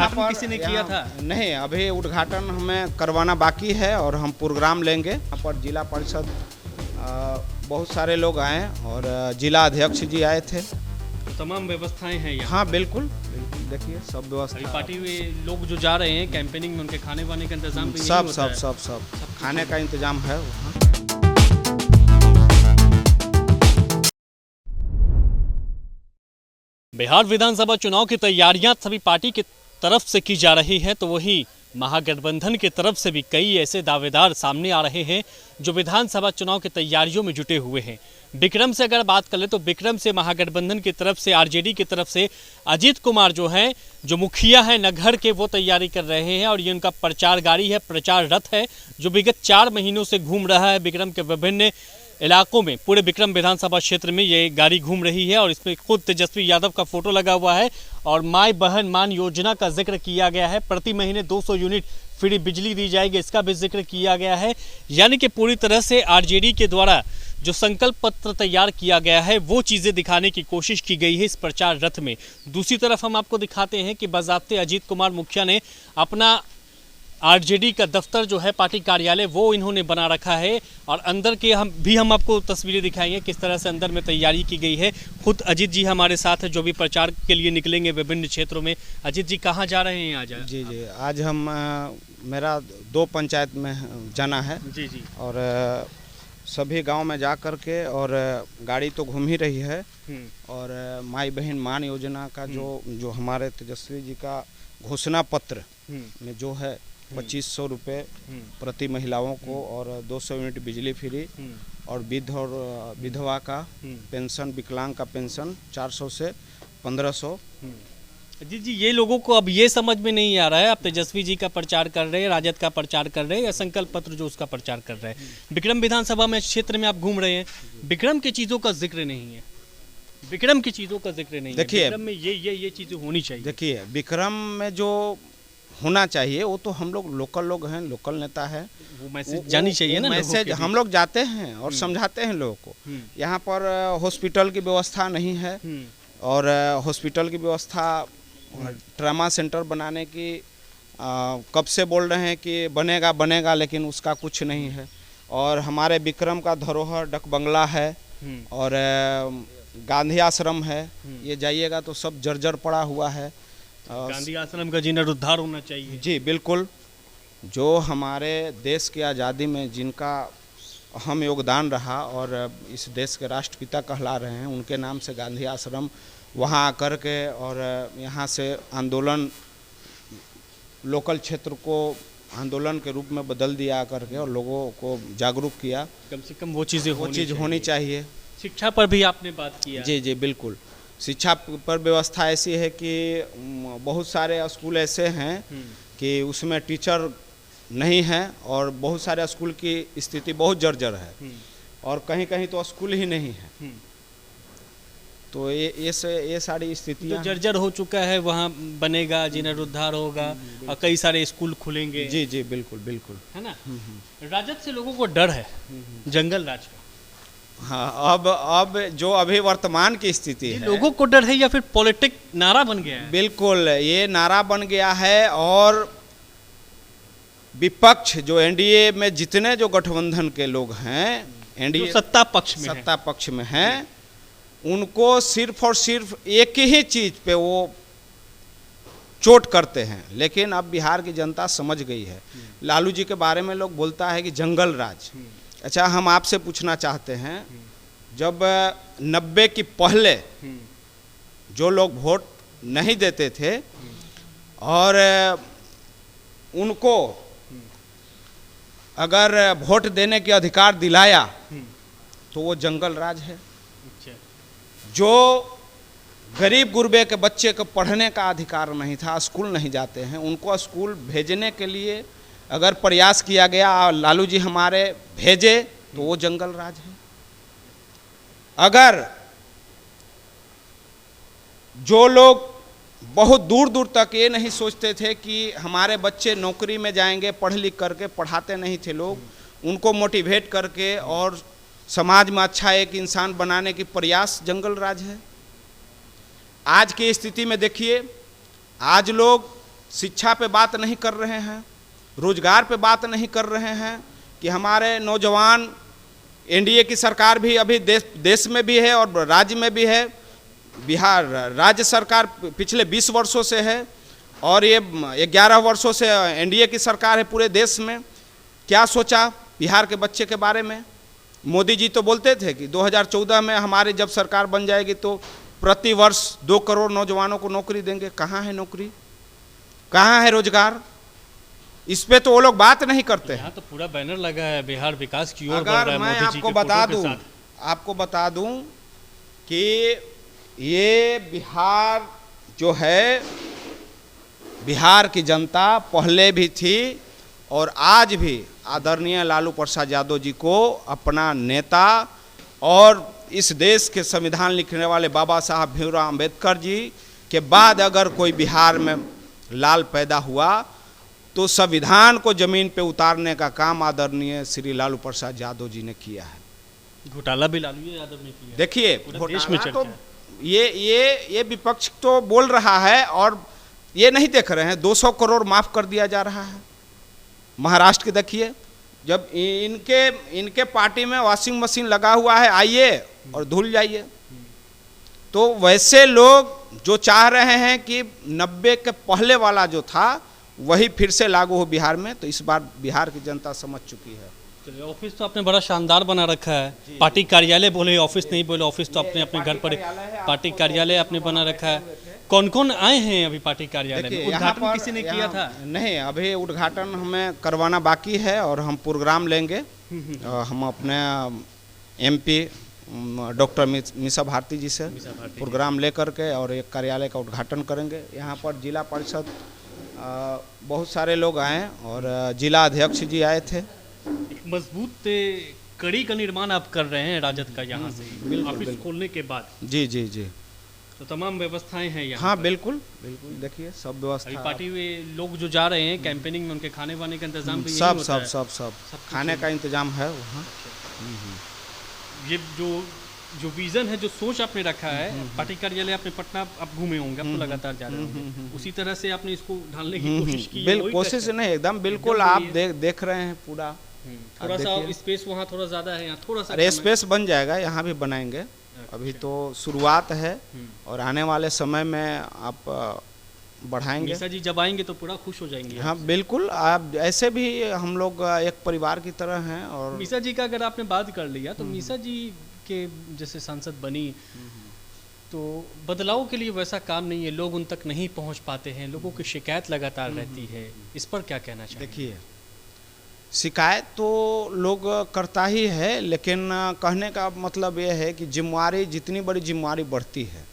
उद्घाटन किसी ने किया था? नहीं, अभी उद्घाटन हमें करवाना बाकी है और हम प्रोग्राम लेंगे। यहाँ पर जिला परिषद बहुत सारे लोग आए और जिला अध्यक्ष जी आए थे। तो तमाम व्यवस्थाएं हैं यहाँ? हाँ बिल्कुल बिल्कुल, देखिए सब व्यवस्था। पार्टी में लोग जो जा रहे हैं कैंपेनिंग में, उनके खाने वाने का इंतजाम भी यहीं सब होता सब है? सब खाने का इंतजाम है वहाँ। बिहार विधानसभा चुनाव की तैयारियां सभी पार्टी की तरफ से की जा रही है, तो वही महागठबंधन की तरफ से भी कई ऐसे दावेदार सामने आ रहे हैं जो विधानसभा चुनाव की तैयारियों में जुटे हुए हैं। विक्रम से अगर बात कर ले तो विक्रम से महागठबंधन की तरफ से, आरजेडी की तरफ से अजीत कुमार जो हैं, जो मुखिया हैं नगहर के, वो तैयारी कर रहे हैं और ये उनका प्रचार गाड़ी है, प्रचार रथ है, जो विगत 4 महीनों से घूम रहा है विक्रम के विभिन्न इलाकों में। पूरे विक्रम विधानसभा क्षेत्र में ये गाड़ी घूम रही है और इसमें खुद तेजस्वी यादव का फोटो लगा हुआ है और माई बहन मान योजना का जिक्र किया गया है। प्रति महीने 200 यूनिट फ्री बिजली दी जाएगी, इसका भी जिक्र किया गया है। यानी कि पूरी तरह से आरजेडी के द्वारा जो संकल्प पत्र तैयार किया गया है वो चीज़ें दिखाने की कोशिश की गई है इस प्रचार रथ में। दूसरी तरफ हम आपको दिखाते हैं कि बाज़ाब्ते अजीत कुमार मुखिया ने अपना आरजेडी का दफ्तर जो है, पार्टी कार्यालय, वो इन्होंने बना रखा है और अंदर के हम आपको तस्वीरें दिखाएंगे किस तरह से अंदर में तैयारी की गई है। खुद अजीत जी हमारे साथ है जो भी प्रचार के लिए निकलेंगे विभिन्न क्षेत्रों में। अजीत जी कहाँ जा रहे हैं आज? जी जी, आज हम मेरा 2 पंचायत में जाना है। जी जी। और सभी गांव में जा कर के, और गाड़ी तो घूम ही रही है, और माई बहन मान योजना का जो हमारे तेजस्वी जी का घोषणा पत्र में जो है 2500 रुपये प्रति महिलाओं को और 200 यूनिट बिजली फ्री और विधवा का पेंशन, विकलांग का पेंशन 400 से 1500। जी, ये लोगों को अब ये समझ में नहीं आ रहा है, आप तेजस्वी जी का प्रचार कर रहे हैं, राजद का प्रचार कर रहे हैं या संकल्प पत्र जो उसका प्रचार कर रहे हैं। विक्रम विधानसभा में क्षेत्र में आप घूम रहे हैं, विक्रम की चीज़ों का जिक्र नहीं है, विक्रम की चीज़ों का जिक्र नहीं है। देखिए, विक्रम में ये चीज़ें होनी चाहिए। देखिए, विक्रम में जो होना चाहिए वो तो हम लोग लोकल लोग हैं, लोकल नेता है, वो मैसेज जानी चाहिए ना। मैसेज हम लोग जाते हैं और समझाते हैं लोगों को। यहाँ पर हॉस्पिटल की व्यवस्था नहीं है और हॉस्पिटल की व्यवस्था, ट्रामा सेंटर बनाने की कब से बोल रहे हैं कि बनेगा बनेगा, लेकिन उसका कुछ नहीं है। और हमारे विक्रम का धरोहर डक बंगला है और गांधी आश्रम है, ये जाइएगा तो सब जर्जर पड़ा हुआ है। गांधी आश्रम का जीर्णोद्धार होना चाहिए। जी बिल्कुल, जो हमारे देश की आज़ादी में जिनका अहम योगदान रहा और इस देश के राष्ट्रपिता कहला रहे हैं, उनके नाम से गांधी आश्रम वहाँ आकर के और यहाँ से आंदोलन, लोकल क्षेत्र को आंदोलन के रूप में बदल दिया करके और लोगों को जागरूक किया। कम से कम वो चीज़ होनी चाहिए। शिक्षा पर भी आपने बात किया। जी जी बिल्कुल, शिक्षा पर व्यवस्था ऐसी है कि बहुत सारे स्कूल ऐसे हैं कि उसमें टीचर नहीं है और बहुत सारे स्कूल की स्थिति बहुत जर्जर है और कहीं कहीं तो स्कूल ही नहीं है। तो ये सारी स्थितियाँ तो जर्जर हो चुका है, वहाँ बनेगा, जीर्णोद्धार होगा और कई सारे स्कूल खुलेंगे। जी जी बिल्कुल बिल्कुल, है ना। राजद से लोगों को डर है, जंगल राज का। हाँ, अब जो अभी वर्तमान की स्थिति है, लोगों को डर है या फिर पॉलिटिक नारा बन गया है? बिल्कुल, ये नारा बन गया है। और विपक्ष जो एनडीए में जितने जो गठबंधन के लोग हैं, एनडीए सत्ता पक्ष में हैं, उनको सिर्फ और सिर्फ एक ही चीज पे वो चोट करते हैं। लेकिन अब बिहार की जनता समझ गई है। लालू जी के बारे में लोग बोलता है कि जंगल राज। अच्छा, हम आपसे पूछना चाहते हैं, जब 90 की पहले जो लोग वोट नहीं देते थे और उनको अगर वोट देने के अधिकार दिलाया तो वो जंगल राज है। जो गरीब गुरबे के बच्चे को पढ़ने का अधिकार नहीं था, स्कूल नहीं जाते हैं, उनको स्कूल भेजने के लिए अगर प्रयास किया गया, लालू जी हमारे भेजे, तो वो जंगल राज है। अगर जो लोग बहुत दूर दूर तक ये नहीं सोचते थे कि हमारे बच्चे नौकरी में जाएंगे, पढ़ लिख करके, पढ़ाते नहीं थे लोग, उनको मोटिवेट करके और समाज में अच्छा एक इंसान बनाने की प्रयास जंगल राज है। आज की स्थिति में देखिए, आज लोग शिक्षा पे बात नहीं कर रहे हैं, रोजगार पे बात नहीं कर रहे हैं कि हमारे नौजवान, एनडीए की सरकार भी अभी देश में भी है और राज्य में भी है। बिहार राज्य सरकार पिछले 20 वर्षों से है और ये 11 वर्षों से एनडीए की सरकार है पूरे देश में। क्या सोचा बिहार के बच्चे के बारे में? मोदी जी तो बोलते थे कि 2014 में हमारी जब सरकार बन जाएगी तो प्रति वर्ष 2 करोड़ नौजवानों को नौकरी देंगे। कहाँ है नौकरी, कहाँ है रोजगार? इस पे तो वो लोग बात नहीं करते हैं। यहाँ तो पूरा बैनर लगा है बिहार विकास की ओर बढ़ अगर रहा है मैं मोदी जी आपको के बता फोटो के दूं, साथ। आपको बता दूं कि ये बिहार जो है, बिहार की जनता पहले भी थी और आज भी आदरणीय लालू प्रसाद यादव जी को अपना नेता और इस देश के संविधान लिखने वाले बाबा साहब भीमराव अंबेडकर जी के बाद अगर कोई बिहार में लाल पैदा हुआ तो संविधान को जमीन पे उतारने का काम आदरणीय श्री लालू प्रसाद यादव जी ने किया है। घोटाला भी लालू यादव ने किया है। देखिए पूरे देश में घोटाला चर्चा तो है। ये विपक्ष तो बोल रहा है और ये नहीं देख रहे हैं 200 करोड़ माफ कर दिया जा रहा है। महाराष्ट्र के देखिए, जब इनके पार्टी में वॉशिंग मशीन लगा हुआ है, आइए और धुल जाइए। तो वैसे लोग जो चाह रहे हैं कि 90 के पहले वाला जो था वही फिर से लागू हो बिहार में, तो इस बार बिहार की जनता समझ चुकी है। चलिए, ऑफिस तो आपने बड़ा शानदार बना रखा है। पार्टी कार्यालय बोले, ऑफिस नहीं बोले, ऑफिस तो अपने अपने घर पर पार्टी कार्यालय आपने बना रखा है। कौन कौन आए हैं अभी पार्टी कार्यालय में? उद्घाटन किसी ने किया था? नहीं, अभी उद्घाटन हमें करवाना बाकी है और हम प्रोग्राम लेंगे। हम अपने एमपी डॉक्टर मिसा भारती जी से प्रोग्राम लेकर के और एक कार्यालय का उद्घाटन करेंगे। यहाँ पर जिला परिषद बहुत सारे लोग आए और जिला अध्यक्ष जी आए थे। एक मजबूत कड़ी का निर्माण आप कर रहे हैं राजद का यहाँ से ऑफिस खोलने के बाद। जी जी जी, तो तमाम व्यवस्थाएं हैं यहाँ। हाँ बिल्कुल बिल्कुल, देखिए सब व्यवस्था। अभी पार्टी में लोग जो जा रहे हैं कैंपेनिंग में, उनके खाने वाने का इंतजाम भी सब सब सब सब खाने का इंतजाम है वहाँ। ये जो विजन है, जो सोच आपने रखा है, पार्टी कार्यालय आपने पटना आप घूमे होंगे, आप तो लगातार जा रहे होंगे, उसी तरह से आपने इसको ढालने की कोशिश की है? बिल्कुल कोशिश नहीं, एकदम बिल्कुल आप देख रहे हैं पूरा। थोड़ा सा स्पेस वहाँ थोड़ा ज़्यादा है, यहाँ थोड़ा सा। अरे स्पेस बन जाएगा, यहाँ भी बनाएंगे। अभी तो शुरुआत है और आने वाले समय में आप बढ़ाएंगे। मीसा जी जब आएंगे तो पूरा खुश हो जाएंगे। हाँ बिल्कुल, आप ऐसे भी हम लोग एक परिवार की तरह हैं। और मीसा जी का अगर आपने बात कर लिया तो मीसा जी के जैसे सांसद बनी तो बदलाव के लिए वैसा काम नहीं है, लोग उन तक नहीं पहुंच पाते हैं, लोगों की शिकायत लगातार रहती है, इस पर क्या कहना चाहिए? देखिए, शिकायत तो लोग करता ही है, लेकिन कहने का मतलब ये है कि जिम्मेवारी, जितनी बड़ी जिम्मेवारी बढ़ती है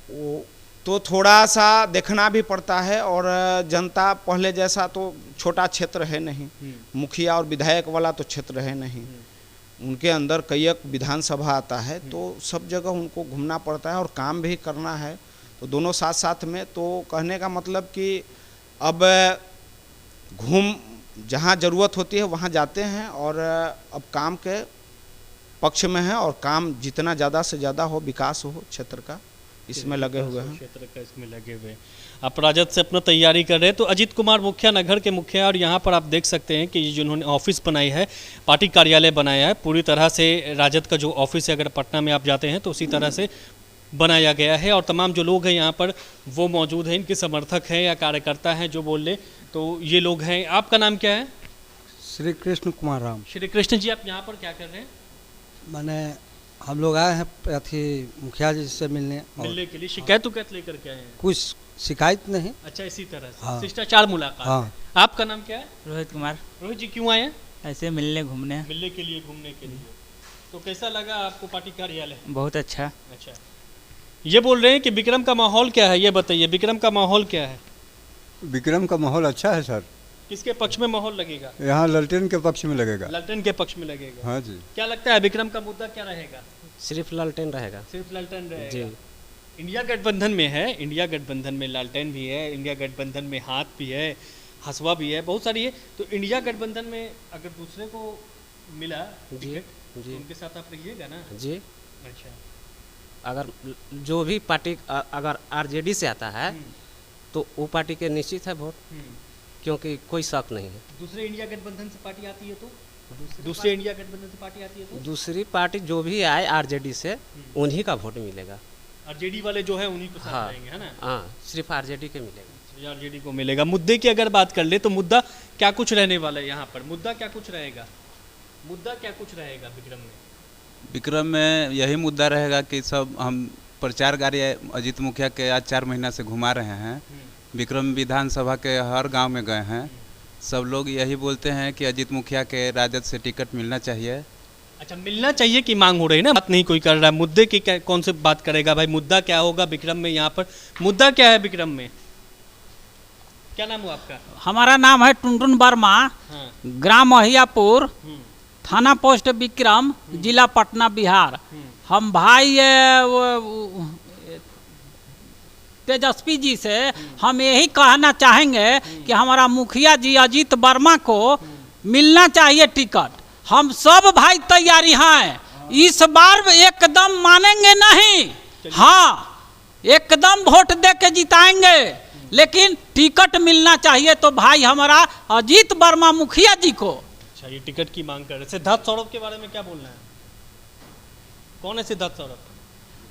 वो तो थोड़ा सा देखना भी पड़ता है। और जनता पहले जैसा तो छोटा क्षेत्र है नहीं, मुखिया और विधायक वाला तो क्षेत्र है नहीं, उनके अंदर कई एक विधानसभा आता है, तो सब जगह उनको घूमना पड़ता है और काम भी करना है, तो दोनों साथ साथ में। तो कहने का मतलब कि अब जहाँ ज़रूरत होती है वहाँ जाते हैं और अब काम के पक्ष में है और काम जितना ज़्यादा से ज़्यादा हो, विकास हो क्षेत्र का, इसमें लगे हुए हैं। क्षेत्र का इसमें लगे हुए हैं। आप राजद से अपना तैयारी कर रहे हैं, तो अजीत कुमार मुखिया नगर के मुखिया, और यहाँ पर आप देख सकते हैं कि जिन्होंने ऑफिस बनाई है, पार्टी कार्यालय बनाया है, पूरी तरह से राजद का जो ऑफिस है, अगर पटना में आप जाते हैं तो उसी तरह से बनाया गया है। और तमाम जो लोग हैं यहाँ पर वो मौजूद हैं, इनके समर्थक हैं या कार्यकर्ता हैं जो बोल ले, तो ये लोग हैं। आपका नाम क्या है? श्री कृष्ण कुमार राम। श्री कृष्ण जी, आप यहाँ पर क्या कर रहे हैं? मैंने हम लोग आए हैं अथी मुखिया जी से मिलने के लिए। शिकायत लेकर के आए हैं? कुछ शिकायत नहीं। अच्छा, इसी तरह से हाँ। शिष्टाचार मुलाकात। हाँ। आपका नाम क्या है? रोहित कुमार। रोहित जी, क्यों आए हैं? ऐसे मिलने घूमने। मिलने के लिए, घूमने के लिए। तो कैसा लगा आपको पार्टी कार्यालय? बहुत अच्छा। अच्छा, ये बोल रहे हैं कि विक्रम का माहौल क्या है, ये बताइए, विक्रम का माहौल क्या है? विक्रम का माहौल अच्छा है सर। किसके पक्ष में माहौल लगेगा? यहाँ ललटेन के पक्ष में लगेगा। ललटेन के पक्ष में लगेगा। हाँ जी। क्या लगता है विक्रम का मुद्दा क्या रहेगा? सिर्फ लालटेन रहेगा। सिर्फ लालटेन रहेगा जी। इंडिया गठबंधन में है, इंडिया गठबंधन में लालटेन भी है, इंडिया गठबंधन में हाथ भी है, हसवा भी है, बहुत सारी है। तो इंडिया गठबंधन में अगर दूसरे को मिला टिकट तो उनके साथ आप रहिएगा ना? जी। अच्छा, अगर जो भी पार्टी अगर आरजेडी से आता है तो वो पार्टी के निश्चित है वोट, क्योंकि कोई शक नहीं है। दूसरे इंडिया गठबंधन से पार्टी आती है तो दूसरे इंडिया गठबंधन से पार्टी आती है तो दूसरी पार्टी जो भी आए आरजेडी से, उन्हीं का वोट मिलेगा। आरजेडी वाले जो है उन्हीं को साथ हाँ रहेंगे, है ना? हाँ, सिर्फ आरजेडी के मिलेगा। आरजेडी को मिलेगा। मुद्दे की अगर बात कर ले तो मुद्दा क्या कुछ रहने वाला है यहाँ पर? मुद्दा क्या कुछ रहेगा विक्रम में? विक्रम में यही मुद्दा रहेगा कि सब हम प्रचार गाड़ी अजीत मुखिया के आज 4 महीना से घुमा रहे हैं। विक्रम विधानसभा के हर गांव में गए हैं। सब लोग यही बोलते हैं कि अजीत मुखिया के राजद से टिकट मिलना चाहिए। अच्छा, मिलना चाहिए कि मांग हो रही है ना, बात नहीं कोई कर रहा है। मुद्दे की कौन से बात करेगा भाई? मुद्दा क्या होगा विक्रम में? यहाँ पर मुद्दा क्या है विक्रम में? क्या नाम हुआ आपका? हमारा नाम है टुनटुन वर्मा, हाँ। ग्राम महियापुर, थाना पोस्ट विक्रम, जिला पटना, बिहार। हम भाई तेजस्वी जी से हम यही कहना चाहेंगे कि हमारा मुखिया जी अजीत वर्मा को मिलना चाहिए टिकट। हम सब भाई तैयारी हैं, इस बार एकदम मानेंगे नहीं, हाँ एकदम वोट दे के जिताएंगे, लेकिन टिकट मिलना चाहिए तो भाई हमारा अजीत वर्मा मुखिया जी को। अच्छा, ये टिकट की मांग कर रहे। सिद्धार्थ सौरभ के बारे में क्या बोलना है? कौन है सिद्धार्थ सौरभ?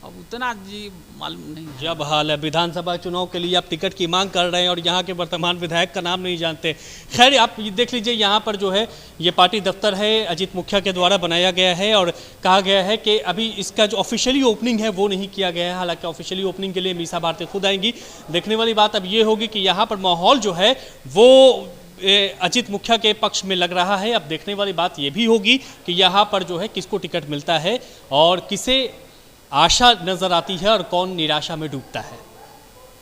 अब उतना जी मालूम नहीं है। जब हाल है विधानसभा चुनाव के लिए आप टिकट की मांग कर रहे हैं और यहाँ के वर्तमान विधायक का नाम नहीं जानते। खैर, आप ये देख लीजिए, यहाँ पर जो है ये पार्टी दफ्तर है, अजीत मुखिया के द्वारा बनाया गया है और कहा गया है कि अभी इसका जो ऑफिशियली ओपनिंग है वो नहीं किया गया है। हालांकि ऑफिशियली ओपनिंग के लिए मीसा भारती खुद आएंगी। देखने वाली बात अब ये होगी कि यहाँ पर माहौल जो है वो अजीत मुखिया के पक्ष में लग रहा है। अब देखने वाली बात ये भी होगी कि यहाँ पर जो है किसको टिकट मिलता है और किसे आशा नजर आती है और कौन निराशा में डूबता है।